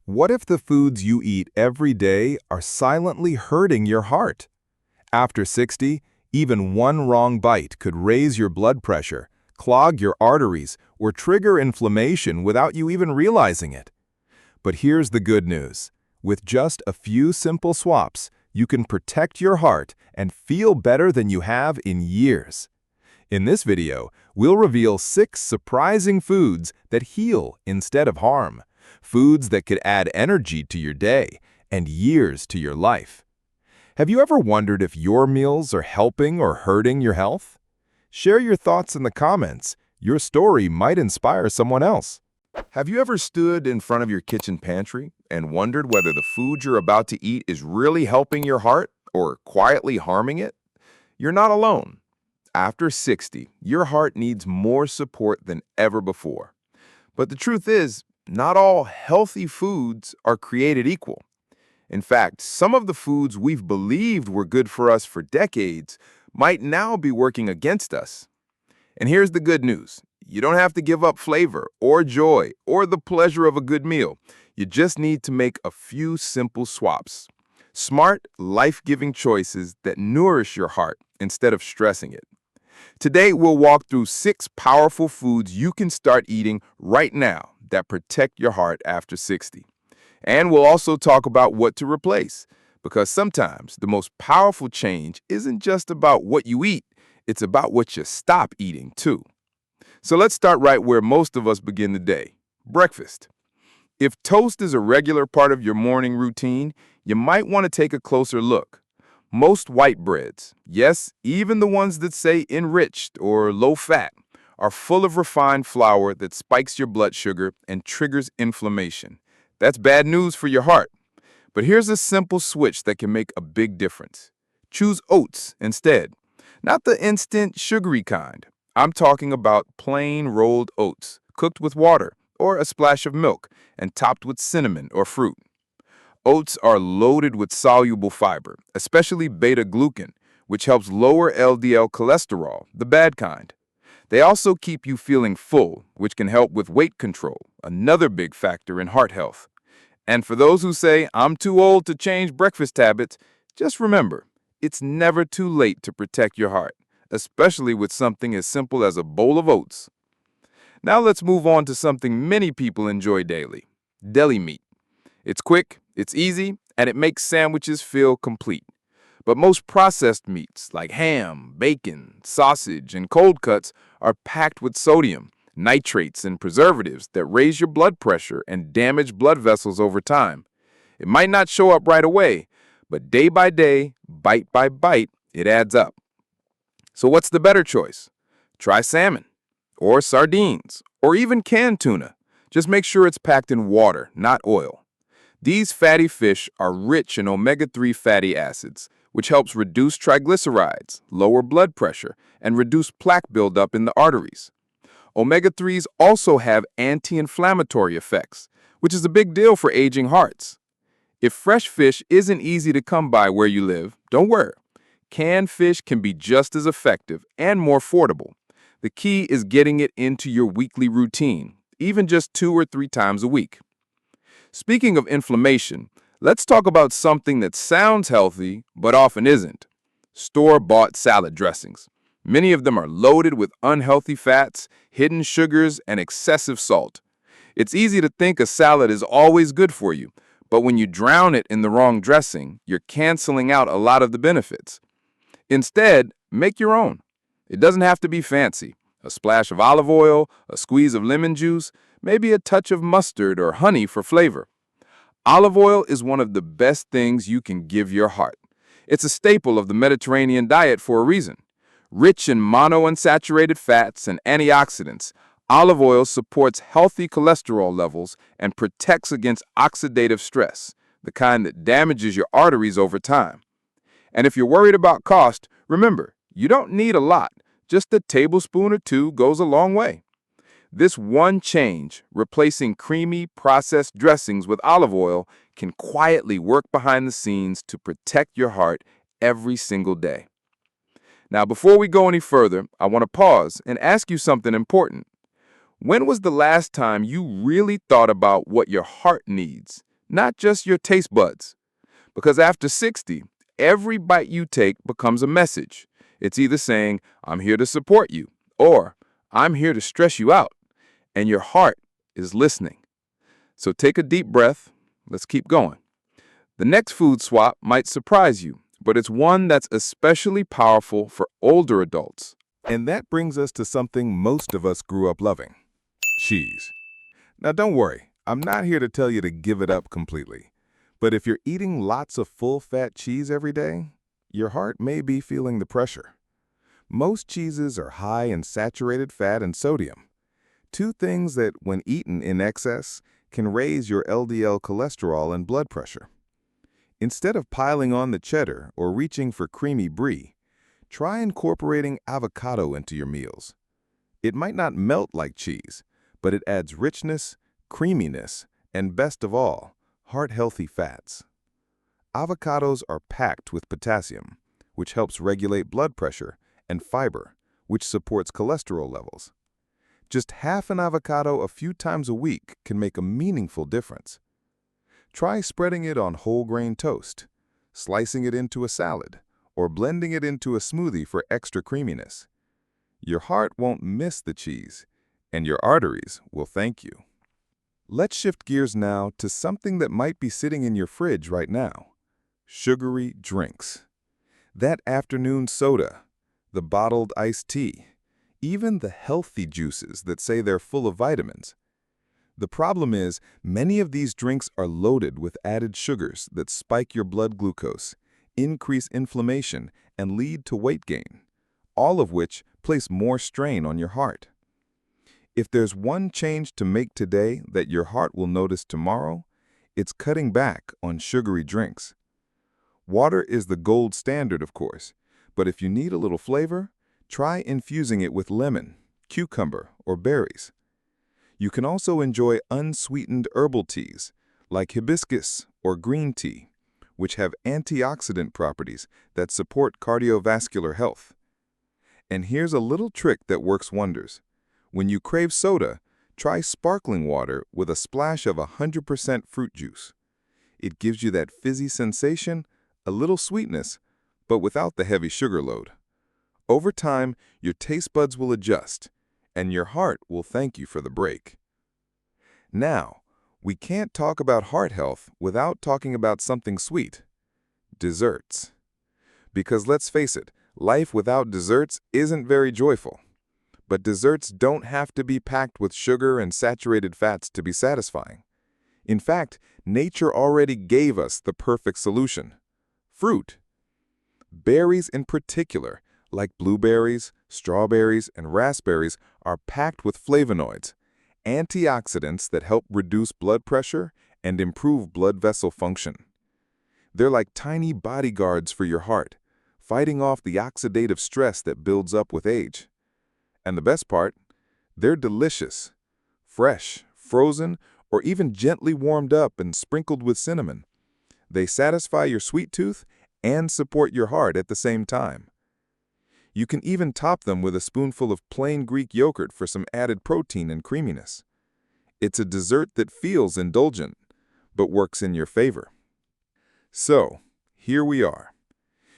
What if the foods you eat every day are silently hurting your heart? After 60, even one wrong bite could raise your blood pressure, clog your arteries, or trigger inflammation without you even realizing it. But here's the good news. With just a few simple swaps, you can protect your heart and feel better than you have in years. In this video, we'll reveal 6 surprising foods that heal instead of harm. Foods that could add energy to your day and years to your life. Have you ever wondered if your meals are helping or hurting your health? Share your thoughts in the comments. Your story might inspire someone else. Have you ever stood in front of your kitchen pantry and wondered whether the food you're about to eat is really helping your heart or quietly harming it? You're not alone. After 60, your heart needs more support than ever before. But the truth is, not all healthy foods are created equal. In fact, some of the foods we've believed were good for us for decades might now be working against us. And here's the good news. You don't have to give up flavor or joy or the pleasure of a good meal. You just need to make a few simple swaps. Smart, life-giving choices that nourish your heart instead of stressing it. Today, we'll walk through 6 powerful foods you can start eating right now that protect your heart after 60. And we'll also talk about what to replace, because sometimes the most powerful change isn't just about what you eat, it's about what you stop eating too. So let's start right where most of us begin the day, breakfast. If toast is a regular part of your morning routine, you might want to take a closer look. Most white breads, yes, even the ones that say enriched or low fat, are full of refined flour that spikes your blood sugar and triggers inflammation. That's bad news for your heart. But here's a simple switch that can make a big difference. Choose oats instead. Not the instant sugary kind. I'm talking about plain rolled oats, cooked with water or a splash of milk and topped with cinnamon or fruit. Oats are loaded with soluble fiber, especially beta-glucan, which helps lower LDL cholesterol, the bad kind. They also keep you feeling full, which can help with weight control, another big factor in heart health. And for those who say, I'm too old to change breakfast habits, just remember, it's never too late to protect your heart, especially with something as simple as a bowl of oats. Now let's move on to something many people enjoy daily, deli meat. It's quick, it's easy, and it makes sandwiches feel complete. But most processed meats like ham, bacon, sausage, and cold cuts are packed with sodium, nitrates, and preservatives that raise your blood pressure and damage blood vessels over time. It might not show up right away, but day by day, bite by bite, it adds up. So what's the better choice? Try salmon, or sardines, or even canned tuna. Just make sure it's packed in water, not oil. These fatty fish are rich in omega-3 fatty acids, which helps reduce triglycerides, lower blood pressure, and reduce plaque buildup in the arteries. Omega-3s also have anti-inflammatory effects, which is a big deal for aging hearts. If fresh fish isn't easy to come by where you live, don't worry. Canned fish can be just as effective and more affordable. The key is getting it into your weekly routine, even just 2 or 3 times a week. Speaking of inflammation, let's talk about something that sounds healthy but often isn't. Store-bought salad dressings. Many of them are loaded with unhealthy fats, hidden sugars, and excessive salt. It's easy to think a salad is always good for you, but when you drown it in the wrong dressing, you're canceling out a lot of the benefits. Instead, make your own. It doesn't have to be fancy. A splash of olive oil, a squeeze of lemon juice, maybe a touch of mustard or honey for flavor. Olive oil is one of the best things you can give your heart. It's a staple of the Mediterranean diet for a reason. Rich in monounsaturated fats and antioxidants, olive oil supports healthy cholesterol levels and protects against oxidative stress, the kind that damages your arteries over time. And if you're worried about cost, remember, you don't need a lot. Just a tablespoon or 2 goes a long way. This one change, replacing creamy, processed dressings with olive oil, can quietly work behind the scenes to protect your heart every single day. Now, before we go any further, I want to pause and ask you something important. When was the last time you really thought about what your heart needs, not just your taste buds. Because after 60, every bite you take becomes a message. It's either saying, I'm here to support you, or I'm here to stress you out, and your heart is listening. So take a deep breath. Let's keep going. The next food swap might surprise you, but it's one that's especially powerful for older adults. And that brings us to something most of us grew up loving: cheese. Now don't worry, I'm not here to tell you to give it up completely. But if you're eating lots of full-fat cheese every day, your heart may be feeling the pressure. Most cheeses are high in saturated fat and sodium, two things that, when eaten in excess, can raise your LDL cholesterol and blood pressure. Instead of piling on the cheddar or reaching for creamy brie, try incorporating avocado into your meals. It might not melt like cheese, but it adds richness, creaminess, and best of all, heart-healthy fats. Avocados are packed with potassium, which helps regulate blood pressure, and fiber, which supports cholesterol levels. Just half an avocado a few times a week can make a meaningful difference. Try spreading it on whole grain toast, slicing it into a salad, or blending it into a smoothie for extra creaminess. Your heart won't miss the cheese, and your arteries will thank you. Let's shift gears now to something that might be sitting in your fridge right now: sugary drinks. That afternoon soda, the bottled iced tea, even the healthy juices that say they're full of vitamins. The problem is, many of these drinks are loaded with added sugars that spike your blood glucose, increase inflammation, and lead to weight gain, all of which place more strain on your heart. If there's one change to make today that your heart will notice tomorrow, it's cutting back on sugary drinks. Water is the gold standard, of course, but if you need a little flavor, try infusing it with lemon, cucumber, or berries. You can also enjoy unsweetened herbal teas like hibiscus or green tea, which have antioxidant properties that support cardiovascular health. And here's a little trick that works wonders. When you crave soda, try sparkling water with a splash of 100% fruit juice. It gives you that fizzy sensation, a little sweetness, but without the heavy sugar load. Over time, your taste buds will adjust, and your heart will thank you for the break. Now, we can't talk about heart health without talking about something sweet: desserts. Because let's face it, life without desserts isn't very joyful. But desserts don't have to be packed with sugar and saturated fats to be satisfying. In fact, nature already gave us the perfect solution: fruit. Berries in particular, like blueberries, strawberries, and raspberries, are packed with flavonoids, antioxidants that help reduce blood pressure and improve blood vessel function. They're like tiny bodyguards for your heart, fighting off the oxidative stress that builds up with age. And the best part, they're delicious, fresh, frozen, or even gently warmed up and sprinkled with cinnamon. They satisfy your sweet tooth and support your heart at the same time. You can even top them with a spoonful of plain Greek yogurt for some added protein and creaminess. It's a dessert that feels indulgent, but works in your favor. So, here we are.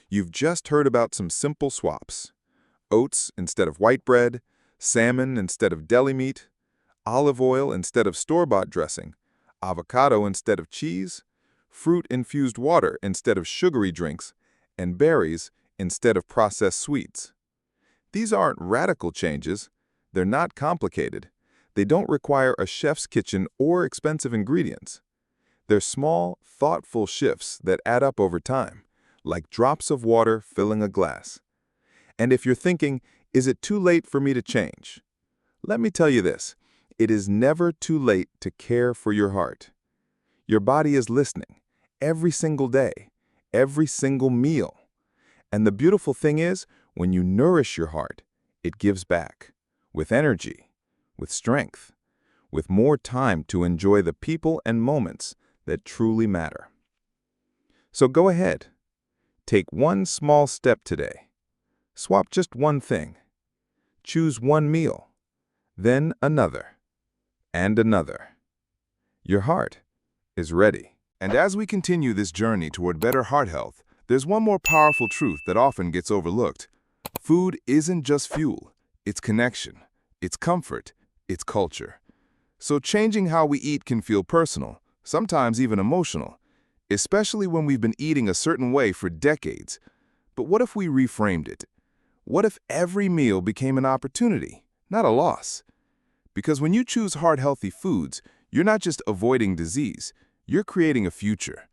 You've just heard about some simple swaps: oats instead of white bread, salmon instead of deli meat, olive oil instead of store-bought dressing, avocado instead of cheese, fruit-infused water instead of sugary drinks, and berries instead of processed sweets. These aren't radical changes. They're not complicated. They don't require a chef's kitchen or expensive ingredients. They're small, thoughtful shifts that add up over time, like drops of water filling a glass. And if you're thinking, is it too late for me to change? Let me tell you this: it is never too late to care for your heart. Your body is listening every single day, every single meal. And the beautiful thing is, when you nourish your heart, it gives back, with energy, with strength, with more time to enjoy the people and moments that truly matter. So go ahead. Take one small step today. Swap just one thing. Choose one meal, then another, and another. Your heart is ready. And as we continue this journey toward better heart health, there's one more powerful truth that often gets overlooked. Food isn't just fuel, it's connection, it's comfort, it's culture. So changing how we eat can feel personal, sometimes even emotional, especially when we've been eating a certain way for decades. But what if we reframed it? What if every meal became an opportunity, not a loss? Because when you choose heart-healthy foods, you're not just avoiding disease, you're creating a future.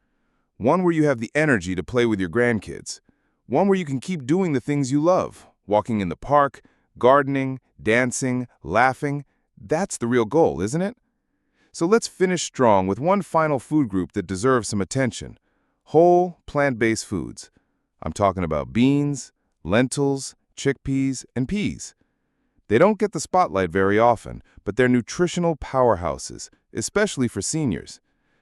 One where you have the energy to play with your grandkids. One where you can keep doing the things you love, walking in the park, gardening, dancing, laughing. That's the real goal, isn't it? So let's finish strong with one final food group that deserves some attention. Whole, plant-based foods. I'm talking about beans, lentils, chickpeas, and peas. They don't get the spotlight very often, but they're nutritional powerhouses, especially for seniors.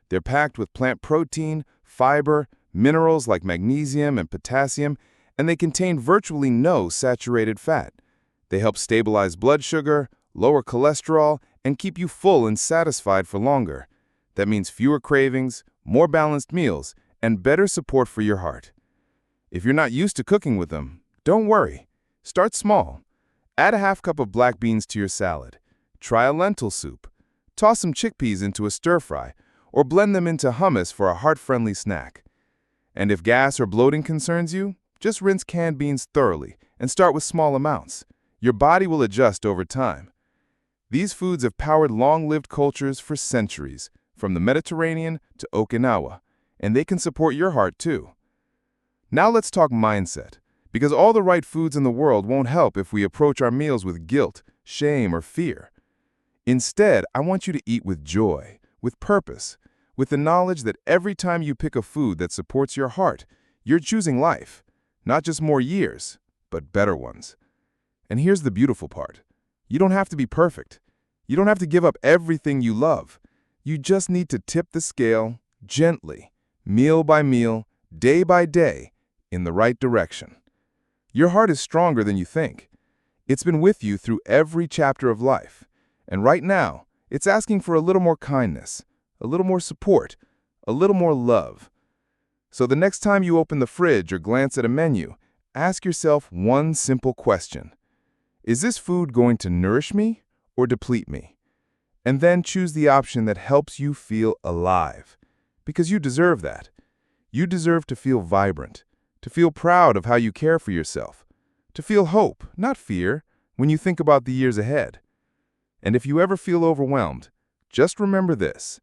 They're packed with plant protein, fiber, minerals like magnesium and potassium, and they contain virtually no saturated fat. They help stabilize blood sugar, lower cholesterol, and keep you full and satisfied for longer. That means fewer cravings, more balanced meals, and better support for your heart. If you're not used to cooking with them, don't worry. Start small. Add a half cup of black beans to your salad. Try a lentil soup. Toss some chickpeas into a stir-fry, or blend them into hummus for a heart-friendly snack. And if gas or bloating concerns you, just rinse canned beans thoroughly and start with small amounts. Your body will adjust over time. These foods have powered long-lived cultures for centuries, from the Mediterranean to Okinawa, and they can support your heart too. Now let's talk mindset, because all the right foods in the world won't help if we approach our meals with guilt, shame, or fear. Instead, I want you to eat with joy, with purpose, with the knowledge that every time you pick a food that supports your heart, you're choosing life, not just more years, but better ones. And here's the beautiful part. You don't have to be perfect. You don't have to give up everything you love. You just need to tip the scale gently, meal by meal, day by day, in the right direction. Your heart is stronger than you think. It's been with you through every chapter of life. And right now, it's asking for a little more kindness, a little more support, a little more love. So the next time you open the fridge or glance at a menu, ask yourself one simple question. Is this food going to nourish me or deplete me? And then choose the option that helps you feel alive. Because you deserve that. You deserve to feel vibrant, to feel proud of how you care for yourself, to feel hope, not fear, when you think about the years ahead. And if you ever feel overwhelmed, just remember this.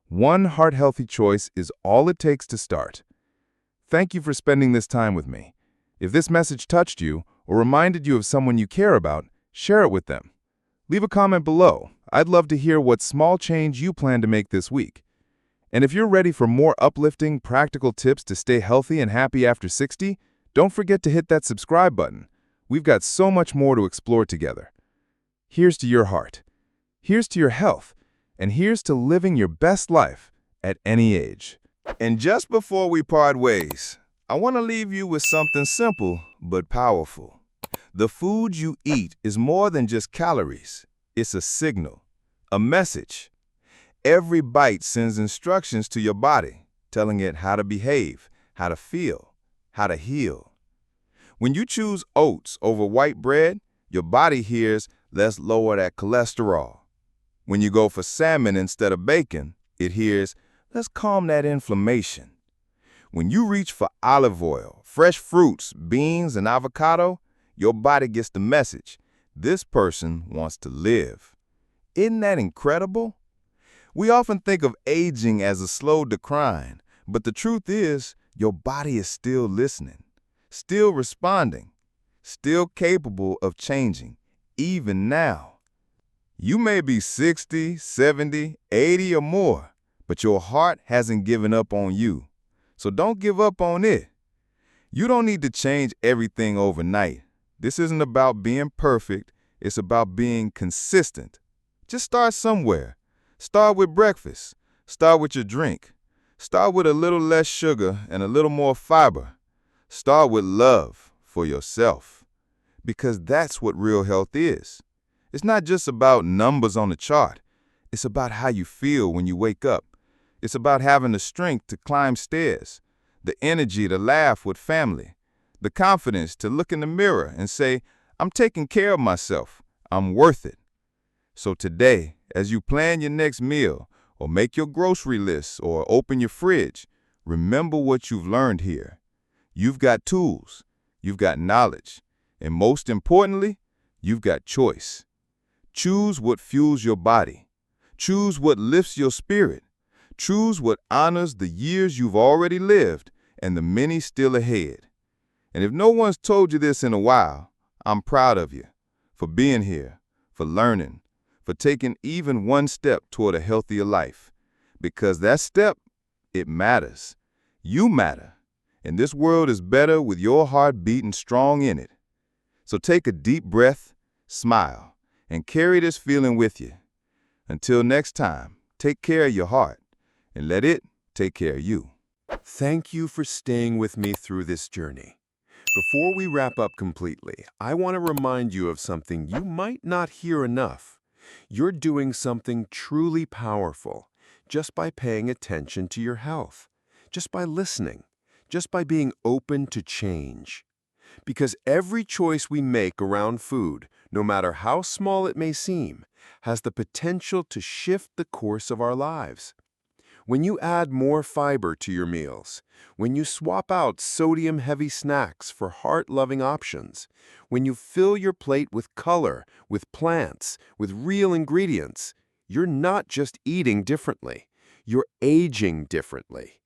One heart-healthy choice is all it takes to start. Thank you for spending this time with me. If this message touched you or reminded you of someone you care about, share it with them. Leave a comment below. I'd love to hear what small change you plan to make this week. And if you're ready for more uplifting, practical tips to stay healthy and happy after 60, don't forget to hit that subscribe button. We've got so much more to explore together. Here's to your heart. Here's to your health. And here's to living your best life at any age. And just before we part ways, I want to leave you with something simple but powerful. The food you eat is more than just calories. It's a signal, a message. Every bite sends instructions to your body, telling it how to behave, how to feel, how to heal. When you choose oats over white bread, your body hears, let's lower that cholesterol. When you go for salmon instead of bacon, it hears, let's calm that inflammation. When you reach for olive oil, fresh fruits, beans, and avocado, your body gets the message. This person wants to live. Isn't that incredible? We often think of aging as a slow decline, but the truth is, your body is still listening, still responding, still capable of changing, even now. You may be 60, 70, 80 or more, but your heart hasn't given up on you. So don't give up on it. You don't need to change everything overnight. This isn't about being perfect. It's about being consistent. Just start somewhere. Start with breakfast. Start with your drink. Start with a little less sugar and a little more fiber. Start with love for yourself. Because that's what real health is. It's not just about numbers on the chart. It's about how you feel when you wake up. It's about having the strength to climb stairs, the energy to laugh with family, the confidence to look in the mirror and say, I'm taking care of myself. I'm worth it. So today, as you plan your next meal, or make your grocery list, or open your fridge, remember what you've learned here. You've got tools, you've got knowledge, and most importantly, you've got choice. Choose what fuels your body. Choose what lifts your spirit. Choose what honors the years you've already lived and the many still ahead. And if no one's told you this in a while, I'm proud of you for being here, for learning, for taking even one step toward a healthier life. Because that step, it matters. You matter. And this world is better with your heart beating strong in it. So take a deep breath, smile, and carry this feeling with you. Until next time, take care of your heart and let it take care of you. Thank you for staying with me through this journey. Before we wrap up completely, I want to remind you of something you might not hear enough. You're doing something truly powerful just by paying attention to your health, just by listening, just by being open to change. Because every choice we make around food, no matter how small it may seem, has the potential to shift the course of our lives. When you add more fiber to your meals, when you swap out sodium-heavy snacks for heart-loving options, when you fill your plate with color, with plants, with real ingredients, you're not just eating differently, you're aging differently.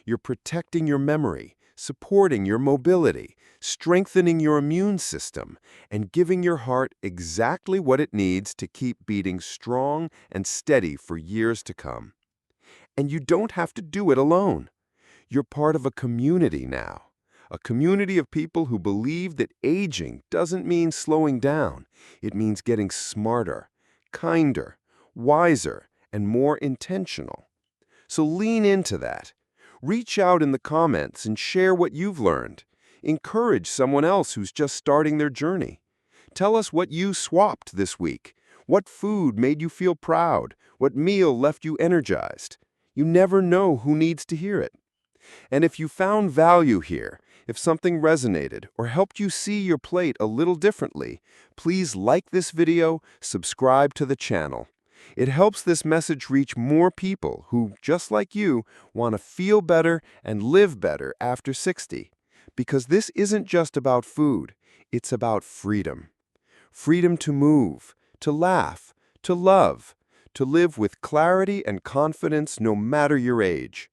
You're protecting your memory, supporting your mobility, strengthening your immune system, and giving your heart exactly what it needs to keep beating strong and steady for years to come. And you don't have to do it alone. You're part of a community now, a community of people who believe that aging doesn't mean slowing down. It means getting smarter, kinder, wiser, and more intentional. So lean into that. Reach out in the comments and share what you've learned. Encourage someone else who's just starting their journey. Tell us what you swapped this week. What food made you feel proud? What meal left you energized? You never know who needs to hear it. And if you found value here, if something resonated or helped you see your plate a little differently, please like this video, subscribe to the channel. It helps this message reach more people who, just like you, want to feel better and live better after 60. Because this isn't just about food, it's about freedom. Freedom to move, to laugh, to love, to live with clarity and confidence no matter your age.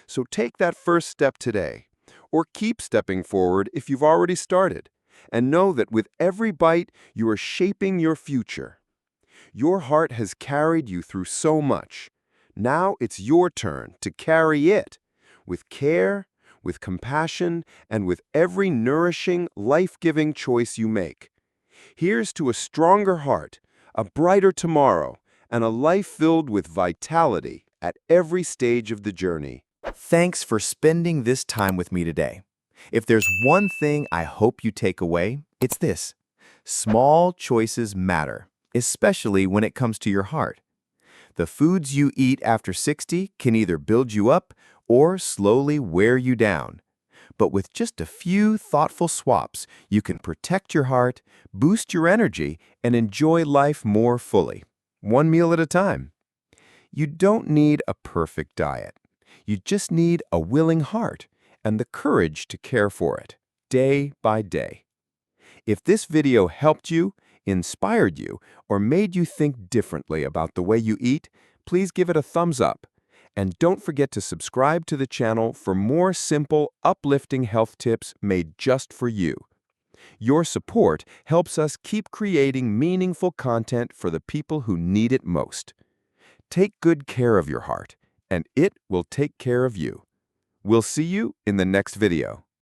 So take that first step today, or keep stepping forward if you've already started, and know that with every bite, you are shaping your future. Your heart has carried you through so much. Now it's your turn to carry it with care, with compassion, and with every nourishing, life-giving choice you make. Here's to a stronger heart, a brighter tomorrow, and a life filled with vitality at every stage of the journey. Thanks for spending this time with me today. If there's one thing I hope you take away, it's this: small choices matter, especially when it comes to your heart. The foods you eat after 60 can either build you up or slowly wear you down. But with just a few thoughtful swaps, you can protect your heart, boost your energy, and enjoy life more fully, one meal at a time. You don't need a perfect diet. You just need a willing heart and the courage to care for it, day by day. If this video helped you, inspired you, or made you think differently about the way you eat, please give it a thumbs up. And don't forget to subscribe to the channel for more simple, uplifting health tips made just for you. Your support helps us keep creating meaningful content for the people who need it most. Take good care of your heart, and it will take care of you. We'll see you in the next video.